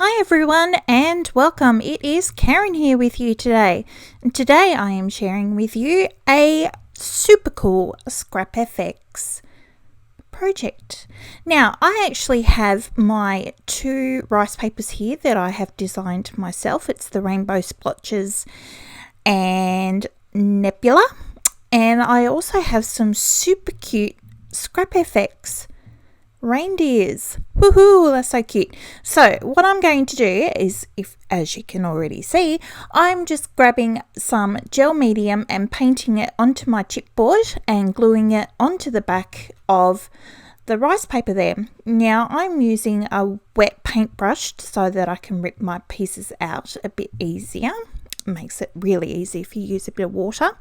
Hi everyone and welcome. It is Karen here with you today. And today I am sharing with you a super cool Scrap FX project. Now I actually have my two rice papers here that I have designed myself. It's the Rainbow Splotches and Nebula. And I also have some super cute Scrap FX reindeers. Woohoo, that's so cute. So what I'm going to do is, as you can already see, I'm just grabbing some gel medium and painting it onto my chipboard and gluing it onto the back of the rice paper there. Now I'm using a wet paintbrush so that I can rip my pieces out a bit easier. Makes it really easy if you use a bit of water.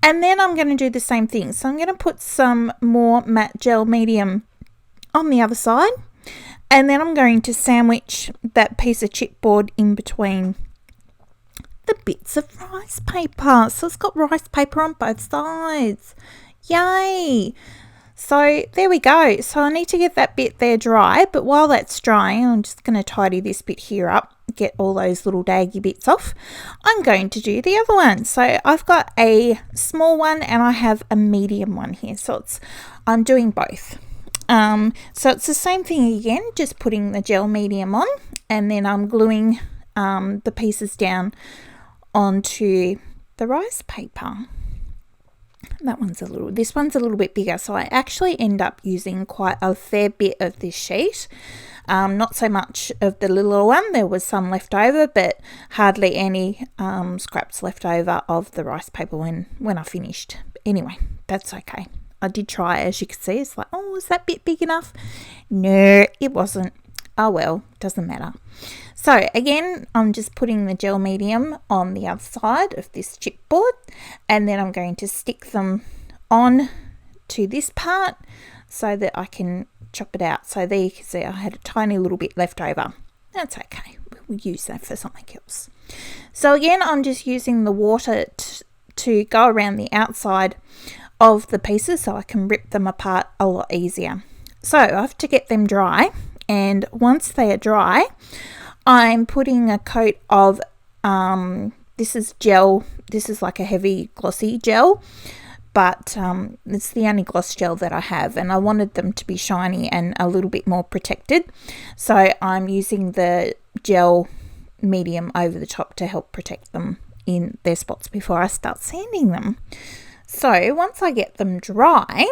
And then I'm going to do the same thing. So I'm going to put some more matte gel medium on the other side, and then I'm going to sandwich that piece of chipboard in between the bits of rice paper. So it's got rice paper on both sides. Yay! So there we go. So I need to get that bit there dry, but while that's drying, I'm just going to tidy this bit here up, get all those little daggy bits off. I'm going to do the other one. So I've got a small one and I have a medium one here. So I'm doing both. So it's the same thing again, just putting the gel medium on, and then I'm gluing the pieces down onto the rice paper. This one's a little bit bigger, so I actually end up using quite a fair bit of this sheet. Not so much of the little one. There was some left over, but hardly any scraps left over of the rice paper when I finished. Anyway, that's okay. I did try, as you can see. It's like, oh, is that bit big enough? No, it wasn't. Oh well, doesn't matter. So again, I'm just putting the gel medium on the other side of this chipboard, and then I'm going to stick them on to this part so that I can chop it out. So there you can see I had a tiny little bit left over. That's okay. We'll use that for something else. So again, I'm just using the water to go around the outside of the pieces so I can rip them apart a lot easier. So I have to get them dry, and once they are dry, I'm putting a coat of this is gel. This is like a heavy glossy gel, but it's the only gloss gel that I have, and I wanted them to be shiny and a little bit more protected, so I'm using the gel medium over the top to help protect them in their spots before I start sanding them. So once I get them dry,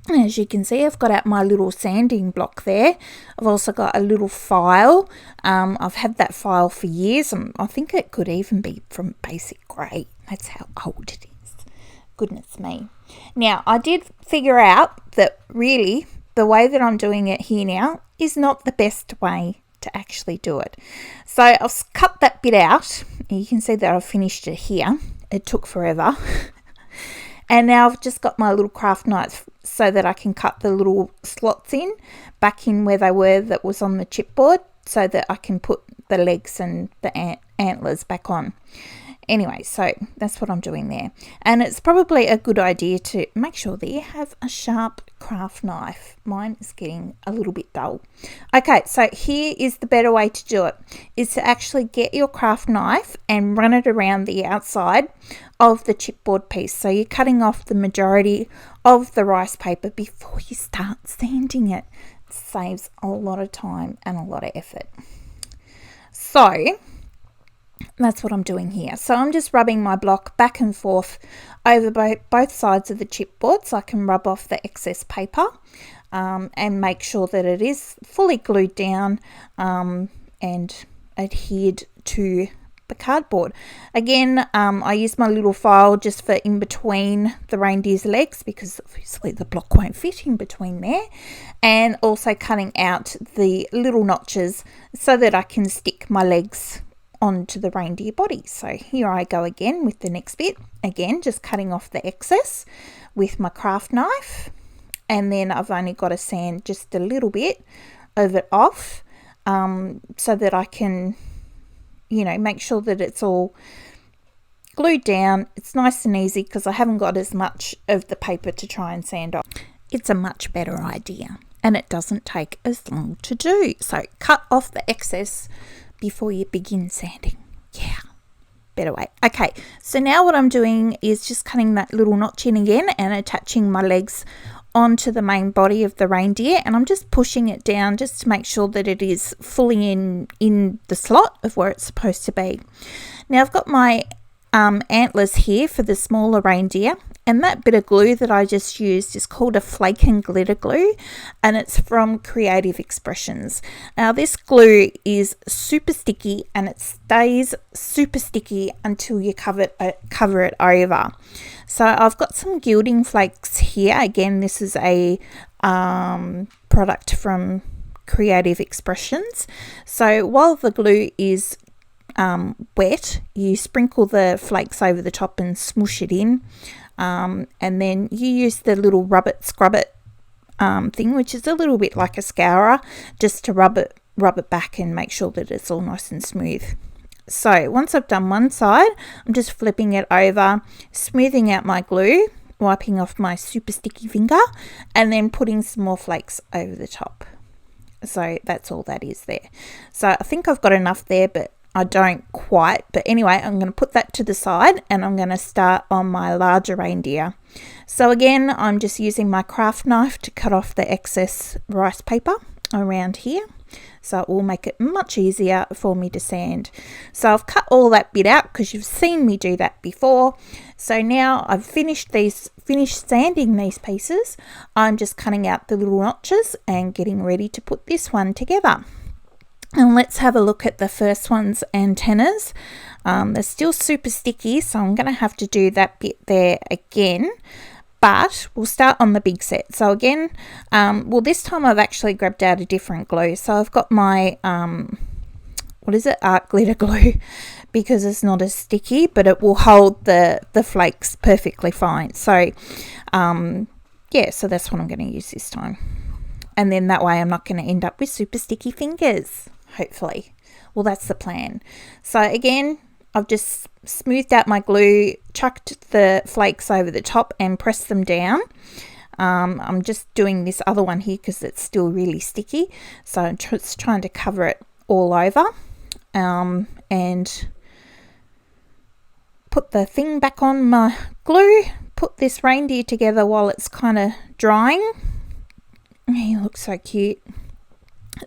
as you can see, I've got out my little sanding block there. I've also got a little file. I've had that file for years. I think it could even be from Basic Grey. That's how old it is. Goodness me. Now, I did figure out that really the way that I'm doing it here now is not the best way to actually do it. So I've cut that bit out. You can see that I've finished it here. It took forever. And now I've just got my little craft knife so that I can cut the little slots back in where they were that was on the chipboard, so that I can put the legs and the antlers back on. Anyway, so that's what I'm doing there. And it's probably a good idea to make sure that you have a sharp craft knife. Mine is getting a little bit dull. Okay, so here is the better way to do it, is to actually get your craft knife and run it around the outside of the chipboard piece. So you're cutting off the majority of the rice paper before you start sanding it. It saves a lot of time and a lot of effort. So that's what I'm doing here. So I'm just rubbing my block back and forth over both sides of the chipboard so I can rub off the excess paper and make sure that it is fully glued down and adhered to the cardboard. Again, I use my little file just for in between the reindeer's legs, because obviously the block won't fit in between there, and also cutting out the little notches so that I can stick my legs onto the reindeer body. So here I go again with the next bit. Again, just cutting off the excess with my craft knife, and then I've only got to sand just a little bit of it off so that I can, make sure that it's all glued down. It's nice and easy because I haven't got as much of the paper to try and sand off. It's a much better idea. and it doesn't take as long to do. So cut off the excess before you begin sanding. Yeah, better way. Okay, so now what I'm doing is just cutting that little notch in again and attaching my legs onto the main body of the reindeer, and I'm just pushing it down just to make sure that it is fully in the slot of where it's supposed to be. Now I've got my antlers here for the smaller reindeer, and that bit of glue that I just used is called a flake and glitter glue, and it's from Creative Expressions. Now this glue is super sticky, and it stays super sticky until you cover it over. So I've got some gilding flakes here. Again, this is a product from Creative Expressions. So while the glue is wet, you sprinkle the flakes over the top and smoosh it in, and then you use the little rub it scrub it thing, which is a little bit like a scourer, just to rub it back and make sure that it's all nice and smooth. So once I've done one side, I'm just flipping it over, smoothing out my glue, wiping off my super sticky finger, and then putting some more flakes over the top. So that's all that is there. So I think I've got enough there, but I don't quite. But anyway, I'm going to put that to the side, and I'm going to start on my larger reindeer. So again, I'm just using my craft knife to cut off the excess rice paper around here. So it will make it much easier for me to sand. So I've cut all that bit out because you've seen me do that before. So now I've finished sanding these pieces. I'm just cutting out the little notches and getting ready to put this one together. And let's have a look at the first one's antennas. They're still super sticky, so I'm going to have to do that bit there again. But we'll start on the big set. So again, this time I've actually grabbed out a different glue. So I've got my, art glitter glue, because it's not as sticky, but it will hold the flakes perfectly fine. So, so that's what I'm going to use this time. And then that way I'm not going to end up with super sticky fingers, hopefully. Well, that's the plan. So again, I've just smoothed out my glue, chucked the flakes over the top and pressed them down. I'm just doing this other one here because it's still really sticky. So I'm just trying to cover it all over, and put the thing back on my glue, put this reindeer together while it's kind of drying. He looks so cute.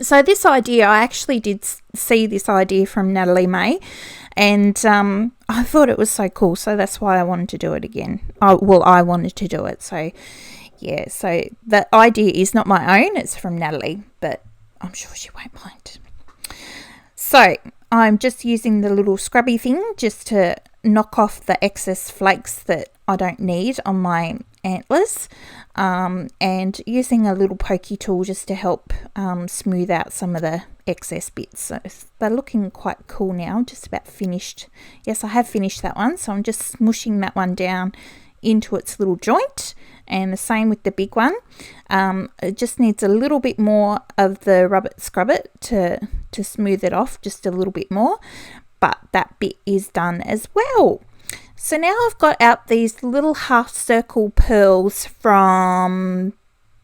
So this idea, I actually did see this idea from Natalie May, and I thought it was so cool, so that's why I wanted to do it again. I wanted to do it, so yeah, so the idea is not my own, it's from Natalie, but I'm sure she won't mind. So I'm just using the little scrubby thing just to knock off the excess flakes that I don't need on my antlers, and using a little pokey tool just to help smooth out some of the excess bits. So they're looking quite cool now, just about finished. Yes, I have finished that one, so I'm just smushing that one down into its little joint, and the same with the big one. It just needs a little bit more of the rub it scrub it to smooth it off just a little bit more, but that bit is done as well. So now I've got out these little half circle pearls from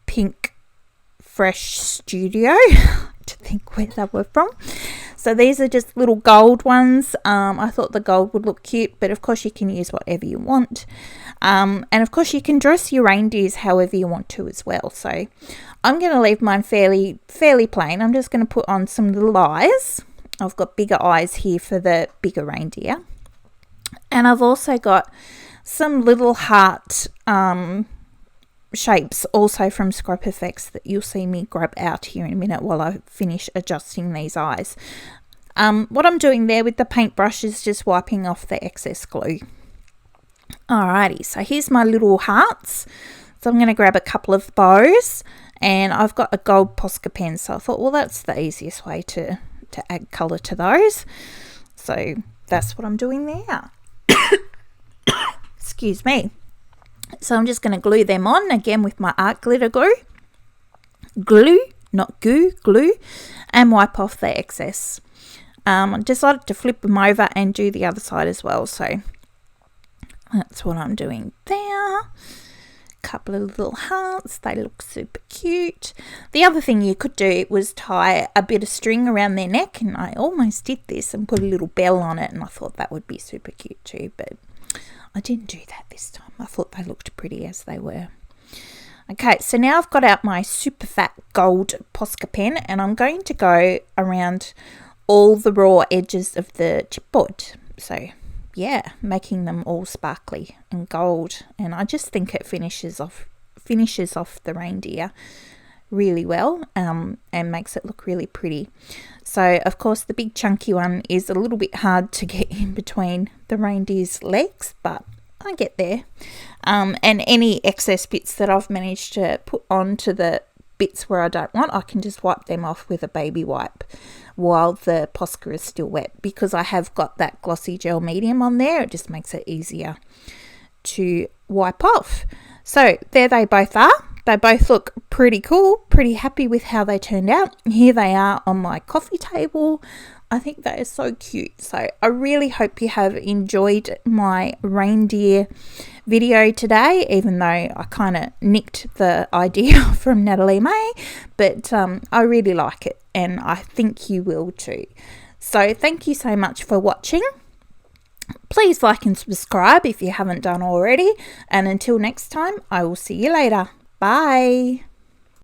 Pink Fresh Studio to think where they were from. So these are just little gold ones. I thought the gold would look cute, but of course you can use whatever you want. And of course you can dress your reindeers however you want to as well. So I'm going to leave mine fairly plain. I'm just going to put on some little eyes. I've got bigger eyes here for the bigger reindeer. And I've also got some little heart shapes also from Scrap Effects that you'll see me grab out here in a minute while I finish adjusting these eyes. What I'm doing there with the paintbrush is just wiping off the excess glue. Alrighty, so here's my little hearts. So I'm going to grab a couple of bows, and I've got a gold Posca pen, so I thought, well, that's the easiest way to add colour to those. So that's what I'm doing there. Excuse me. So I'm just going to glue them on again with my art glitter glue. Glue, not goo, glue, and wipe off the excess. I decided to flip them over and do the other side as well. So that's what I'm doing there. couple of little hearts. They look super cute. The other thing you could do was tie a bit of string around their neck, and I almost did this and put a little bell on it, and I thought that would be super cute too, but I didn't do that this time. I thought they looked pretty as they were. Okay, so now I've got out my super fat gold Posca pen, and I'm going to go around all the raw edges of the chipboard. So yeah, making them all sparkly and gold, and I just think it finishes off the reindeer really well, and makes it look really pretty. So of course the big chunky one is a little bit hard to get in between the reindeer's legs, but I get there. And any excess bits that I've managed to put onto the bits where I don't want, I can just wipe them off with a baby wipe while the Posca is still wet, because I have got that glossy gel medium on there. It just makes it easier to wipe off. So there they both are. They both look pretty cool, pretty happy with how they turned out. Here they are on my coffee table. I think they are so cute. So I really hope you have enjoyed my reindeer video today, even though I kind of nicked the idea from Natalie May, but I really like it, and I think you will too. So thank you so much for watching. Please like and subscribe if you haven't done already, and until next time, I will see you later. Bye.